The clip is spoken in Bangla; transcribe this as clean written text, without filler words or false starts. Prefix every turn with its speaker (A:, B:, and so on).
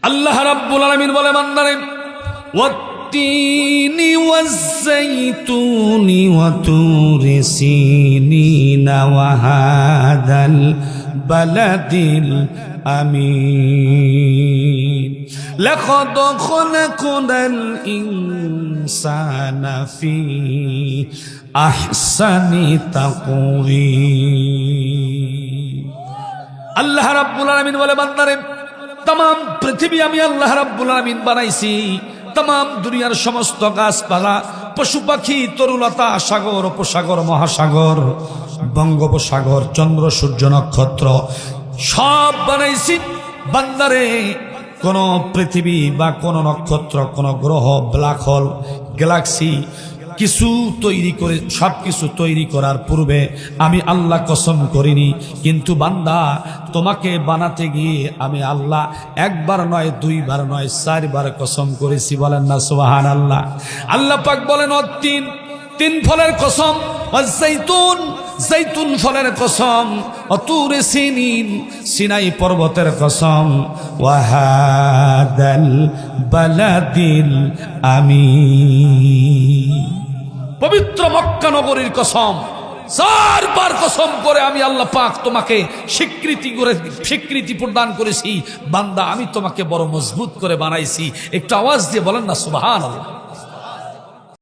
A: আল্লাহ রাব্বুল আলামিন বলে বান্দারে ওয়াত্তিনি ওয়াজ্জাইতুনি ওয়া তুরি সিনিনা ওয়া হাদাল বালাদিল আমিন লাকাদ খালাকনাল ইনসানা ফি আহসানি তাকওয়িম। আল্লাহ রাব্বুল আলামিন বলে বান্দারে तमाम पृथ्वी আমি আল্লাহ রাব্বুল আলামিন বানাইছি। तमाम দুনিয়ার সমস্ত গাছপালা, পশু পাখি, তরুলতা, সাগর, উপসাগর, মহাসাগর, বঙ্গোপসাগর, চন্দ্র সূর্য নক্ষত্র সব বানাইছি বান্দারে। কোন পৃথিবী বা কোন নক্ষত্র, কোন গ্রহ, ব্ল্যাক হোল, গ্যালাক্সি কিছু তৈরি করে সবকিছু তৈরি করার পূর্বে আমি আল্লাহ কসম করিনি। কিন্তু বান্দা তোমাকে বানাতে গিয়ে আমি আল্লাহ একবার নয়, দুইবার নয়, চারবার কসম করেছি। বলেন না সুবহানাল্লাহ। আল্লাহ পাক বলেন তিন ফলের কসম, ওয়াজ্জাইতুন জৈতুন ফলের কসম, অতুরে সিনিন সিনাই পর্বতের কসম, ওয়াহাদাল বালাদিল আমিন পবিত্র মক্কা নগরীর কসম। চারবার কসম করে আমি আল্লাহ পাক তোমাকে স্বীকৃতি প্রদান করেছি। বান্দা আমি তোমাকে বড় মজবুত করে বানাইছি। একটু আওয়াজ দিয়ে বলেন না সুবহানাল্লাহ।